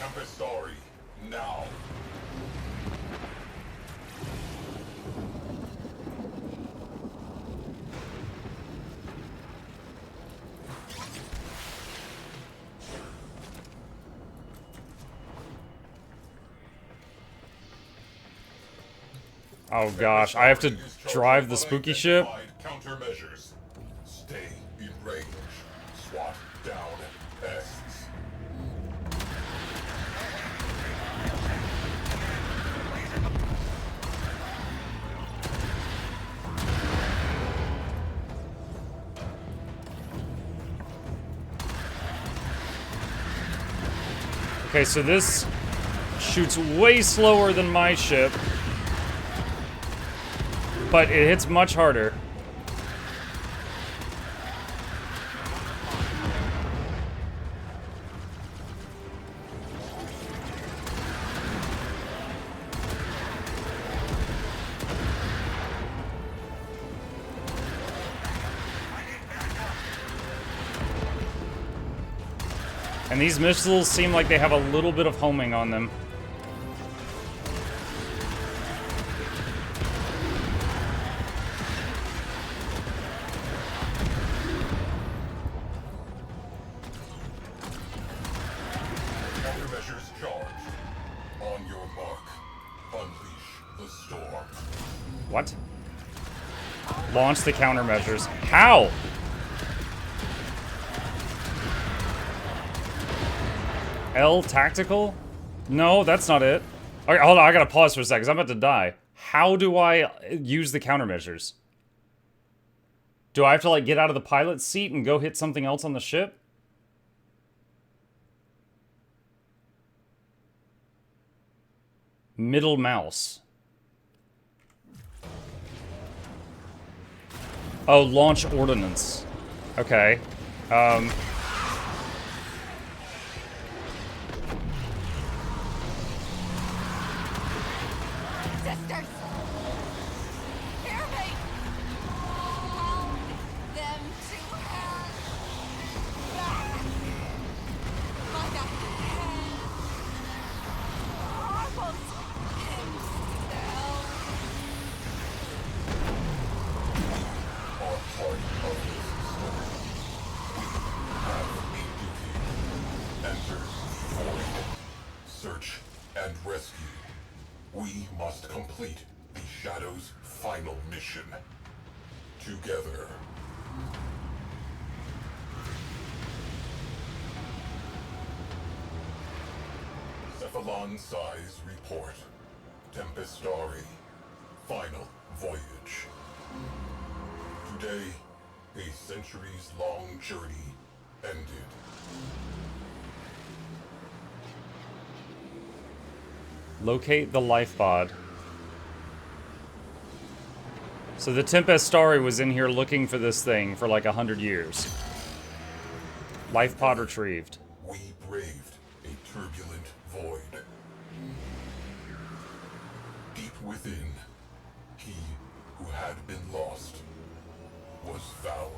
Tempestarii, now. Oh gosh, I have to drive the spooky ship? Countermeasures. Stay in range. SWAT down pests. Okay, so this shoots way slower than my ship, but it hits much harder. And these missiles seem like they have a little bit of homing on them. Countermeasures charged. On your mark. Unleash the storm. What? Launch the countermeasures. How? L tactical? No, that's not it. Okay, hold on, I gotta pause for a second, 'cause I'm about to die. How do I use the countermeasures? Do I have to, like, get out of the pilot's seat and go hit something else on the ship? Middle mouse. Oh, launch ordnance. Okay. Sisters! Hear me! Help them to have back! My back hand! Almost himself! Are part of this story. We have a duty. Enter void. Search and rescue. We must complete the Shadow's final mission. Together. Cephalon Size Report. Tempestarii. Final voyage. Today, a centuries-long journey ended. Locate the life pod. So the Tempestarii was in here looking for this thing for like 100 years. Life pod retrieved. We braved a turbulent void. Deep within, he who had been lost was found.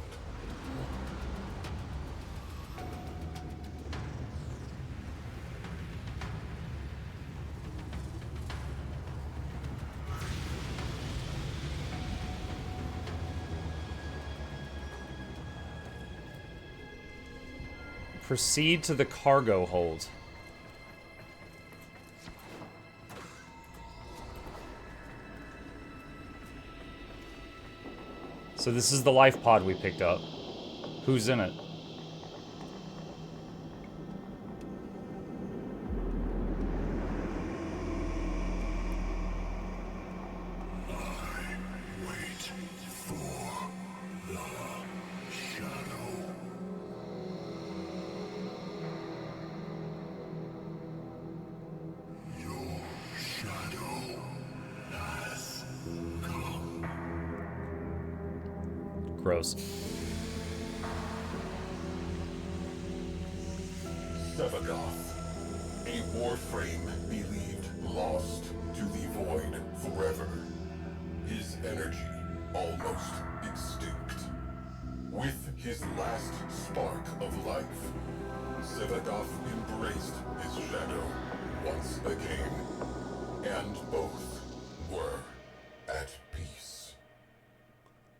Proceed to the cargo hold. So this is the life pod we picked up. Who's in it? Gross. Sevagoth, a Warframe believed lost to the void forever. His energy almost extinct. With his last spark of life, Sivaggoth embraced his shadow once again, and both were at peace.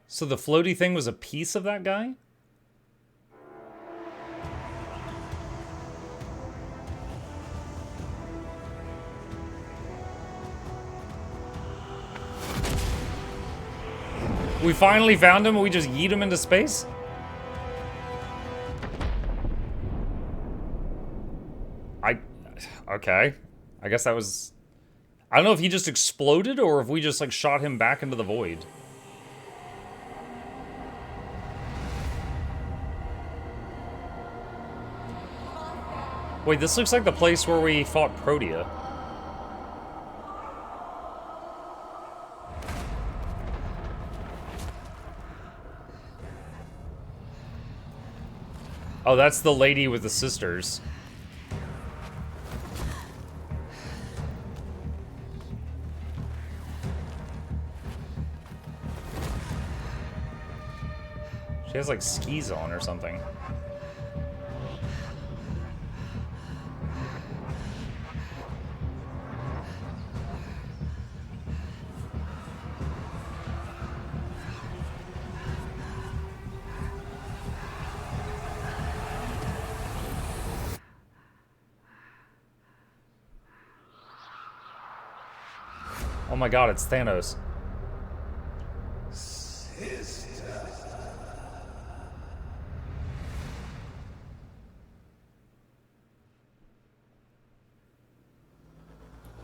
So the floaty thing was a piece of that guy? We finally found him and we just yeet him into space? Okay. I guess that was... I don't know if he just exploded or if we just, like, shot him back into the void. Wait, this looks like the place where we fought Protea. Oh, that's the lady with the sisters. She has, like, skis on or something. Oh my god, it's Thanos.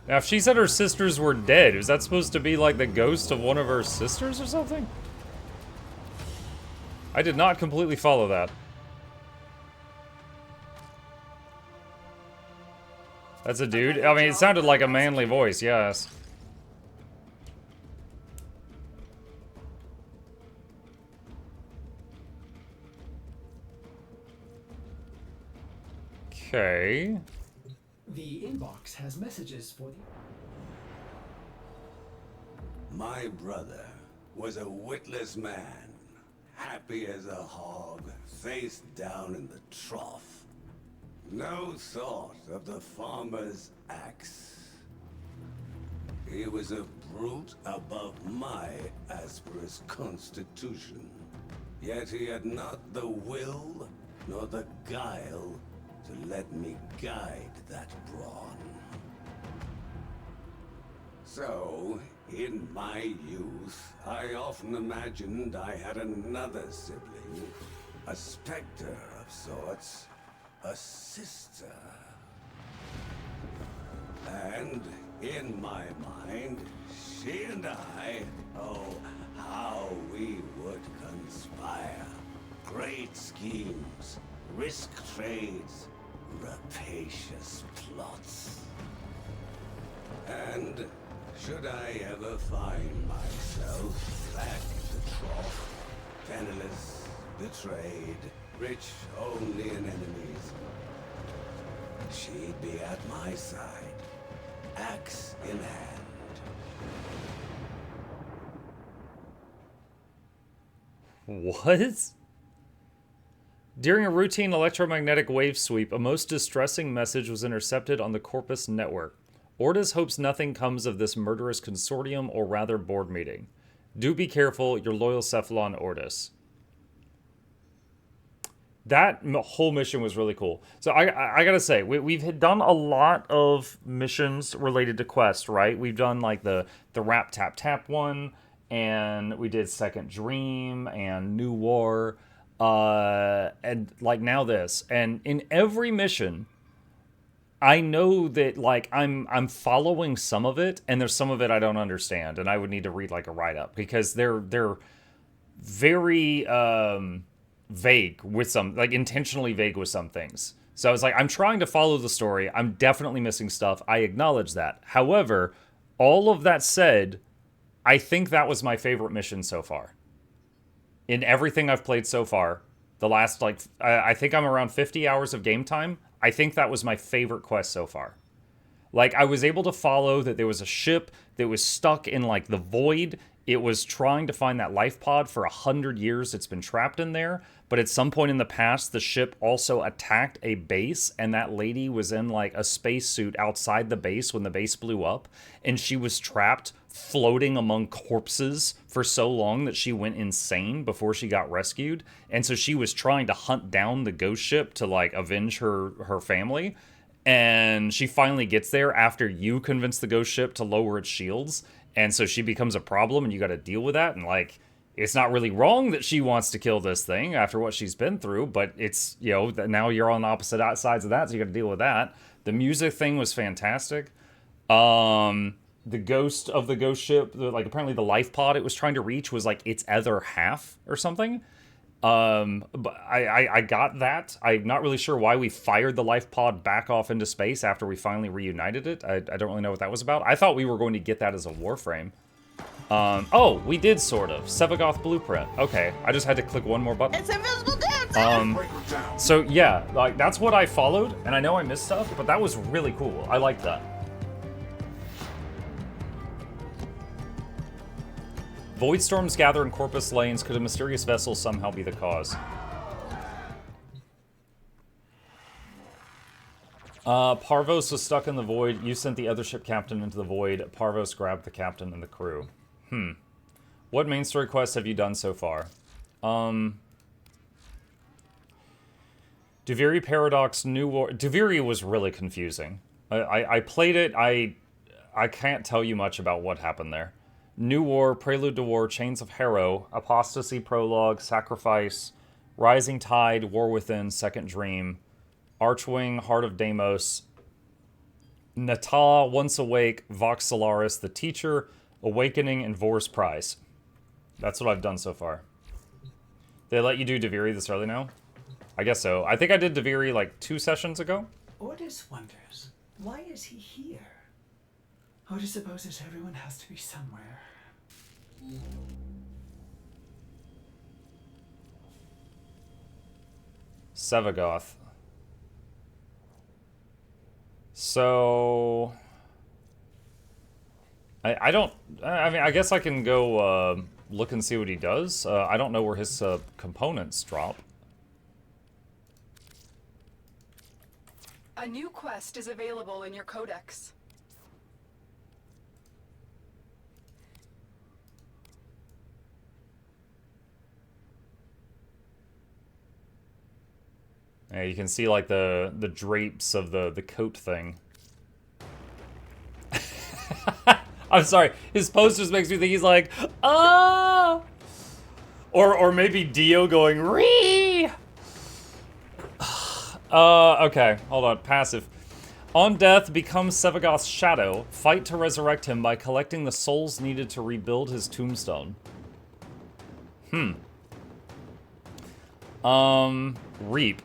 Now, if she said her sisters were dead, is that supposed to be like the ghost of one of her sisters or something? I did not completely follow that. That's a dude? I mean, it sounded like a manly voice, yes. Okay. The inbox has messages for the... My brother was a witless man, happy as a hog, face down in the trough. No thought of the farmer's axe. He was a brute above my asperous constitution. Yet he had not the will nor the guile to let me guide that brawn. So, in my youth, I often imagined I had another sibling, a specter of sorts, a sister. And in my mind, she and I, oh, how we would conspire. Great schemes, risk trades, rapacious plots. And should I ever find myself back in the trough, penniless, betrayed, rich only in enemies, she'd be at my side, axe in hand. What? During a routine electromagnetic wave sweep, a most distressing message was intercepted on the Corpus network. Ordis hopes nothing comes of this murderous consortium, or rather board meeting. Do be careful, your loyal Cephalon Ordis. That whole mission was really cool. So I gotta say, we've done a lot of missions related to quests, right? We've done like the Rap Tap Tap one, and we did Second Dream and New War, and like now this. And in every mission, I know that like I'm following some of it, and there's some of it I don't understand, and I would need to read like a write-up because they're very vague with some, like intentionally vague with some things. So I was like, I'm trying to follow the story. I'm definitely missing stuff. I acknowledge that. However, all of that said, I think that was my favorite mission so far. In everything I've played so far, the last like I think I'm around 50 hours of game time. I think that was my favorite quest so far. Like, I was able to follow that there was a ship that was stuck in, like, the void. it was trying to find that life pod for 100 years. It's been trapped in there, but at some point in the past, the ship also attacked a base, and that lady was in like a spacesuit outside the base when the base blew up, and she was trapped floating among corpses for so long that she went insane before she got rescued. And so she was trying to hunt down the ghost ship to like avenge her family. And she finally gets there after you convince the ghost ship to lower its shields. And so she becomes a problem, and you got to deal with that. And like, it's not really wrong that she wants to kill this thing after what she's been through, but it's, you know, now you're on the opposite sides of that, so you got to deal with that. The music thing was fantastic. The ghost of the ghost ship, like apparently the life pod it was trying to reach was like its other half or something. But I got that. I'm not really sure why we fired the life pod back off into space after we finally reunited it. I don't really know what that was about. I thought we were going to get that as a Warframe. Oh, we did sort of. Sevagoth blueprint. Okay, I just had to click one more button. It's invisible down. So yeah, like that's what I followed, and I know I missed stuff, but that was really cool. I liked that. Void storms gather in Corpus Lanes. Could a mysterious vessel somehow be the cause? Parvos was stuck in the void. You sent the other ship captain into the void. Parvos grabbed the captain and the crew. What main story quests have you done so far? Duviri Paradox, New War... Duviri was really confusing. I played it. I can't tell you much about what happened there. New War, Prelude to War, Chains of Harrow, Apostasy Prologue, Sacrifice, Rising Tide, War Within, Second Dream, Archwing, Heart of Deimos, Nata, Once Awake, Vox Solaris, The Teacher, Awakening, and Vor's Prize. That's what I've done so far. They let you do Duviri this early now? I guess so. I think I did Duviri like 2 sessions ago. Ordis wonders, why is he here? Ordis supposes everyone has to be somewhere. Sevagoth. So... I don't... I mean, I guess I can go look and see what he does. I don't know where his components drop. A new quest is available in your codex. Yeah, you can see like the drapes of the coat thing. I'm sorry, his posters makes me think he's like, ah, or maybe Dio going ree. Okay, hold on. Passive. On death, become Sevagoth's shadow. Fight to resurrect him by collecting the souls needed to rebuild his tombstone. Reap.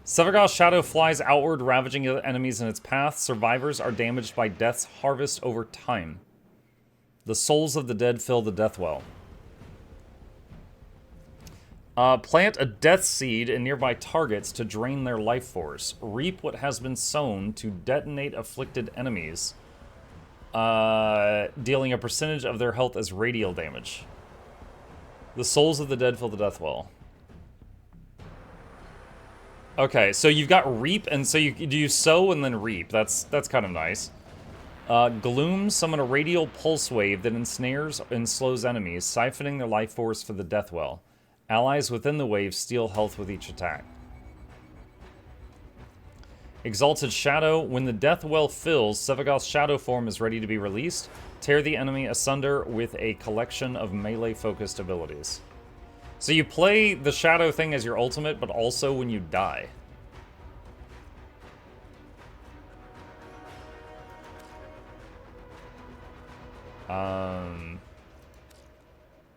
Sevagoth's shadow flies outward, ravaging enemies in its path. Survivors are damaged by death's harvest over time. The souls of the dead fill the death well. Plant a death seed in nearby targets to drain their life force. Reap what has been sown to detonate afflicted enemies, dealing a percentage of their health as radial damage. The souls of the dead fill the death well. Okay, so you've got reap, and so you sow and then reap. That's kind of nice. Gloom, summon a radial pulse wave that ensnares and slows enemies, siphoning their life force for the death well. Allies within the wave steal health with each attack. Exalted Shadow. When the death well fills, Sevagoth's shadow form is ready to be released. Tear the enemy asunder with a collection of melee-focused abilities. So you play the shadow thing as your ultimate, but also when you die.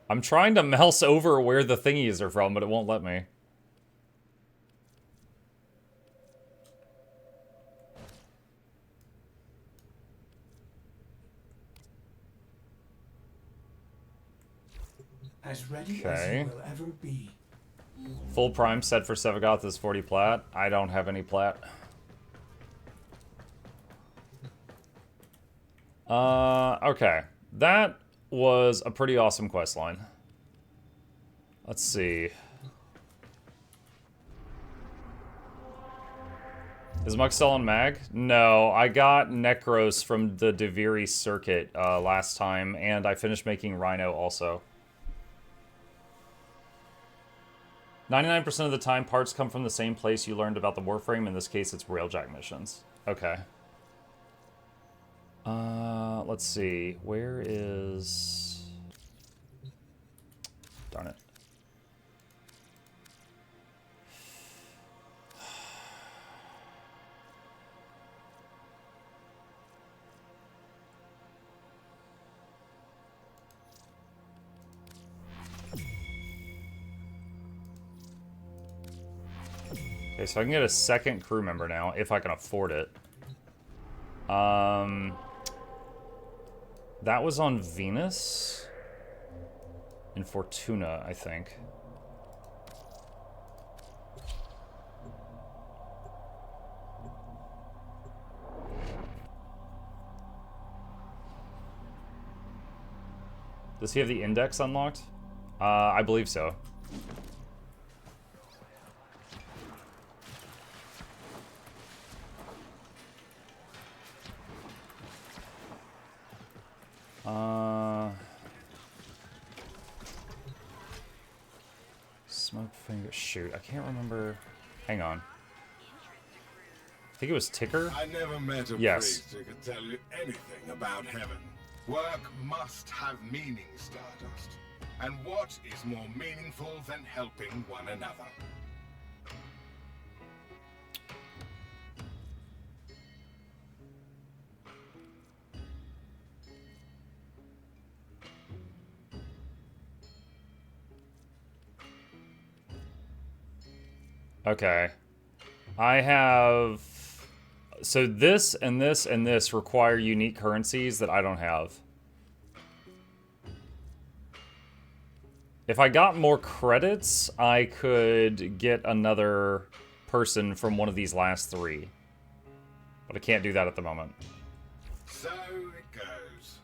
I'm trying to mouse over where the thingies are from, but it won't let me. As ready Okay. as you will ever be. Full prime set for Sevagoth is 40 plat. I don't have any plat. Okay. That was a pretty awesome quest line. Let's see. Is Mux still on mag? No, I got Necros from the Deviri circuit last time, and I finished making Rhino also. 99% of the time, parts come from the same place you learned about the Warframe. In this case, it's Railjack missions. Okay. Let's see. Where is... Darn it. Okay, so I can get a second crew member now, if I can afford it. That was on Venus? In Fortuna, I think. Does he have the index unlocked? I believe so. Smoke finger. Shoot, I can't remember. Hang on. I think it was Ticker. I never met a Yes. priest who could tell you anything about heaven. Work must have meaning, Stardust. And what is more meaningful than helping one another? Okay. I have... So this and this and this require unique currencies that I don't have. If I got more credits, I could get another person from one of these last three. But I can't do that at the moment. So it goes.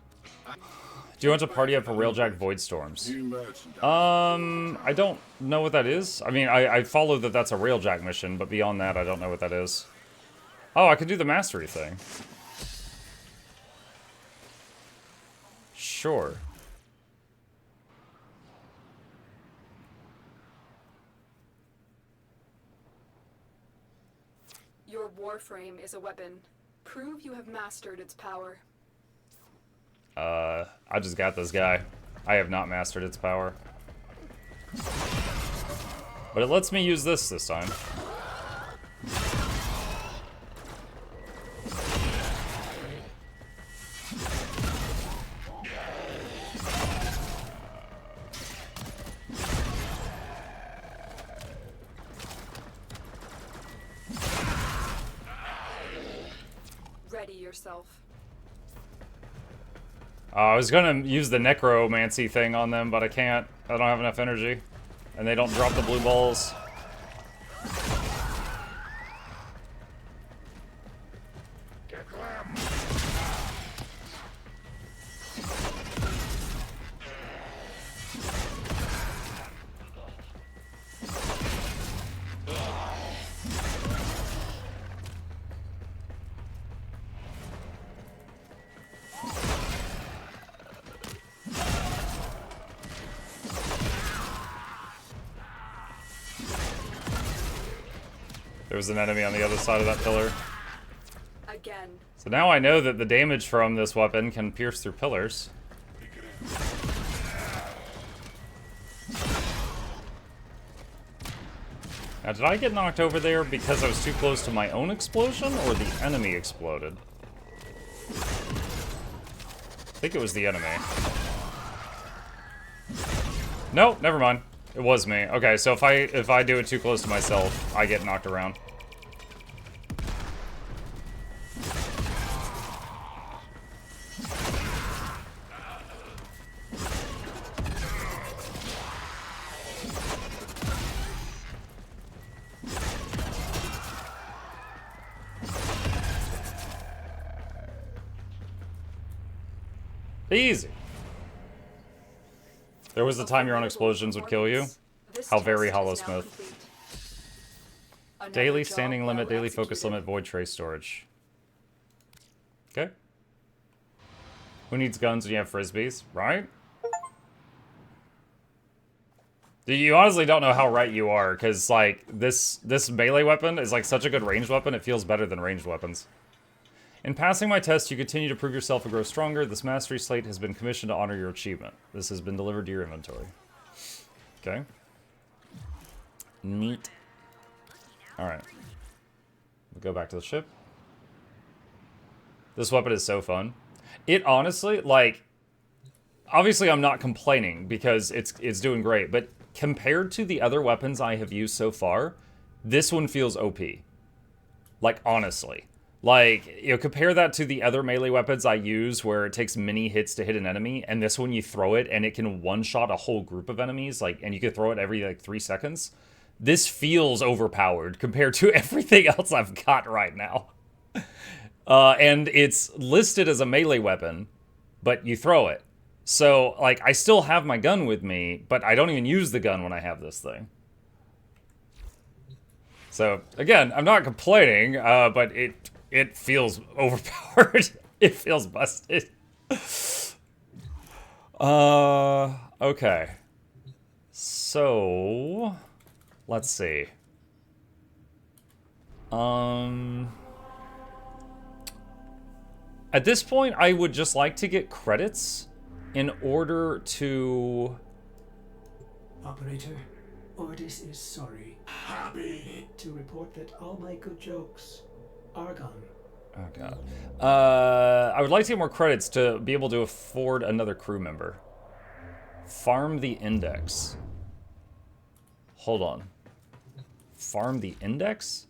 Do you want to party up for Railjack Voidstorms? New merchandise. I don't know what that is. I mean, I follow that that's a Railjack mission, but beyond that, I don't know what that is. Oh, I could do the mastery thing. Sure. Your Warframe is a weapon. Prove you have mastered its power. I just got this guy. I have not mastered its power. But it lets me use this time. Ready yourself. I was gonna use the necromancy thing on them, but I can't. I don't have enough energy. And they don't drop the blue balls. There was an enemy on the other side of that pillar. Again. So now I know that the damage from this weapon can pierce through pillars. Now, did I get knocked over there because I was too close to my own explosion, or the enemy exploded? I think it was the enemy. Nope, never mind. It was me. Okay, so if I do it too close to myself, I get knocked around. Easy. There was a time your own explosions would kill you. This How very test is now Hollowsmith. complete. Another Daily job standing limit, well daily focus executed. limit, void trace storage. Okay. Who needs guns when you have frisbees, right? You honestly don't know how right you are, because, like, this melee weapon is, like, such a good ranged weapon, it feels better than ranged weapons. In passing my test, you continue to prove yourself and grow stronger. This mastery slate has been commissioned to honor your achievement. This has been delivered to your inventory. Okay. Neat. Alright. We'll go back to the ship. This weapon is so fun. It honestly, like, obviously I'm not complaining because it's doing great, but compared to the other weapons I have used so far, this one feels OP. Like, honestly. Like, you know, compare that to the other melee weapons I use where it takes many hits to hit an enemy, and this one you throw it and it can one-shot a whole group of enemies, like, and you can throw it every, like, 3 seconds. This feels overpowered compared to everything else I've got right now. And it's listed as a melee weapon, but you throw it. So, like, I still have my gun with me, but I don't even use the gun when I have this thing. So, again, I'm not complaining, but it feels overpowered. It feels busted. Okay. So, let's see. At this point, I would just like to get credits in order to... Operator, Ordis is sorry. Happy. To report that all my good jokes are gone. Oh, God. I would like to get more credits to be able to afford another crew member. Farm the index. Hold on. Farm the index?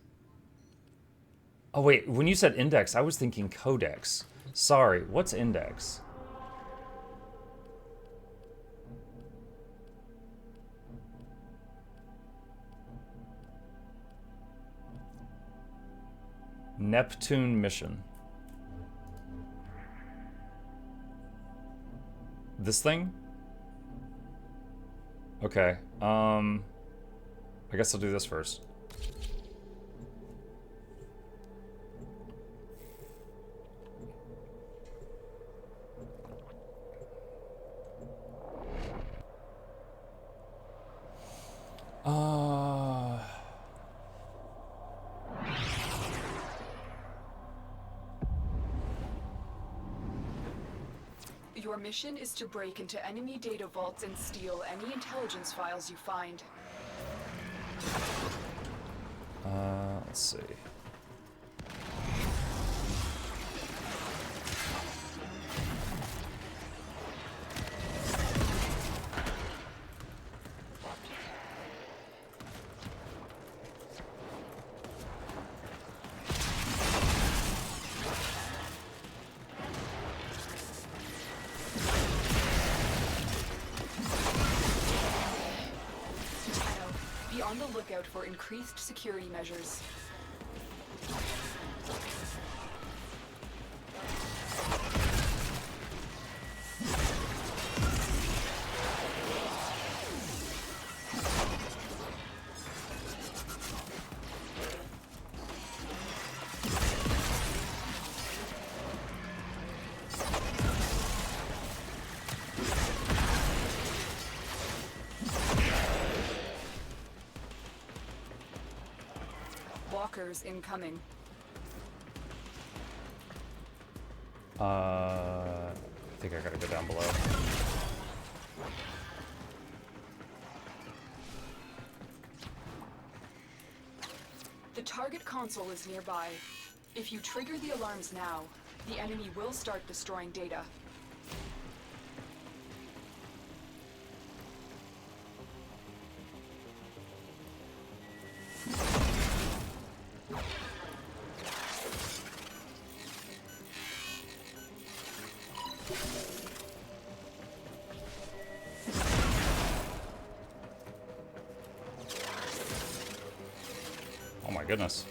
Oh, wait. When you said index, I was thinking codex. Sorry. What's index? Neptune mission. This thing? Okay. I guess I'll do this first. Your mission is to break into enemy data vaults and steal any intelligence files you find. Let's see. Be on the lookout for increased security measures. Walkers incoming. I think I gotta go down below. The target console is nearby. If you trigger the alarms now, the enemy will start destroying data. Oh my goodness.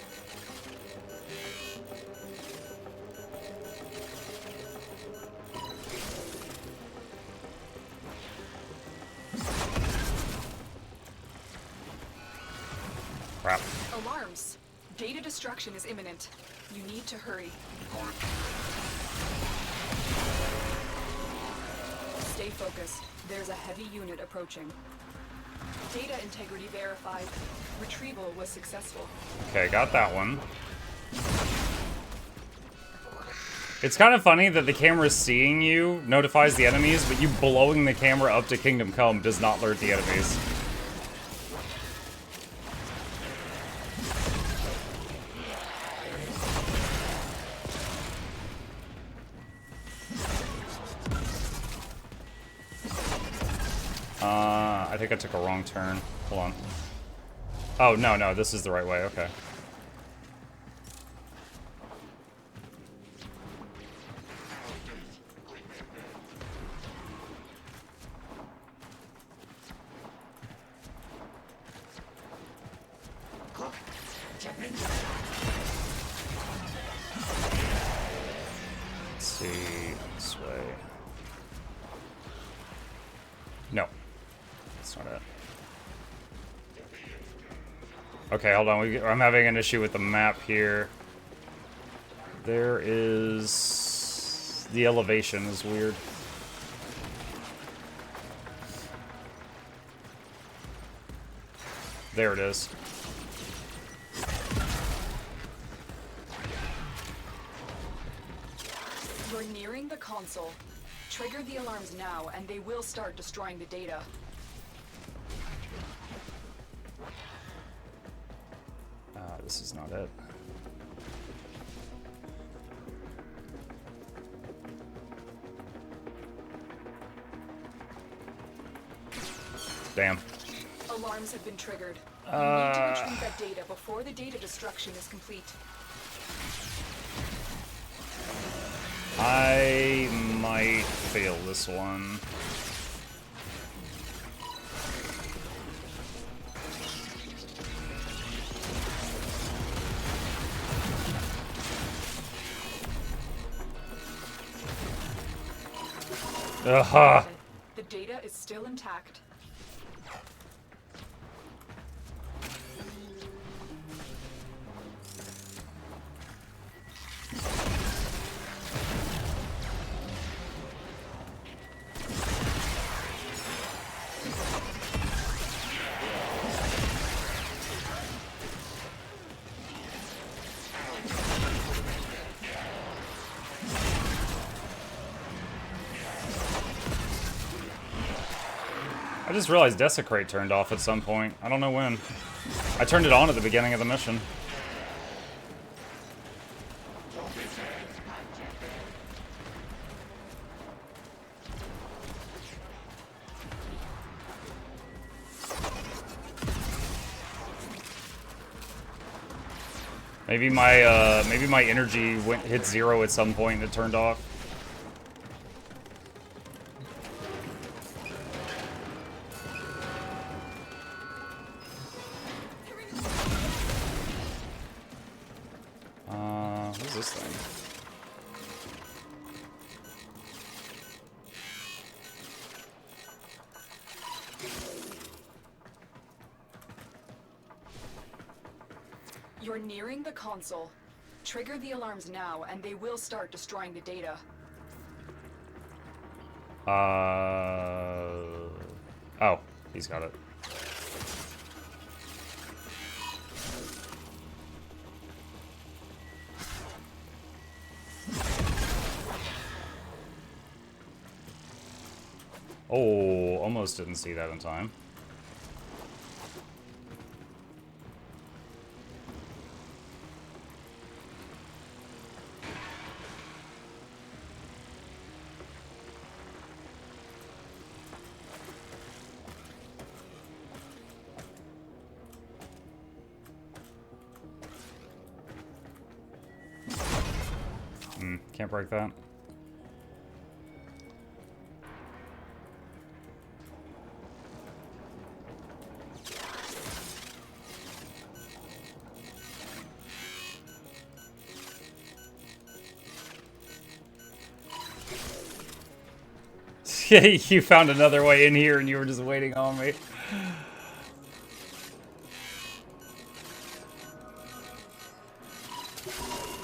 crap. Alarms. Data destruction is imminent. You need to hurry. Stay focused. There's a heavy unit approaching. Data integrity verified. Retrieval was successful. Okay, got that one. It's kind of funny that the camera seeing you notifies the enemies, but you blowing the camera up to Kingdom Come does not alert the enemies. I think I took a wrong turn. Hold on. Oh, no, this is the right way. Okay. Let's see. This way. No. That's not it. Okay, hold on. I'm having an issue with the map here. There is... The elevation is weird. There it is. You're nearing the console. Trigger the alarms now, and they will start destroying the data. This is not it. Damn. Alarms have been triggered. You need to retrieve that data before the data destruction is complete. I might fail this one. The data is still intact. I just realized Desecrate turned off at some point. I don't know when. I turned it on at the beginning of the mission. Maybe my energy hit 0 at some point and it turned off. What is this thing? You're nearing the console. Trigger the alarms now, and they will start destroying the data. Oh, he's got it. Oh, almost didn't see that in time. Can't break that. You found another way in here and you were just waiting on me.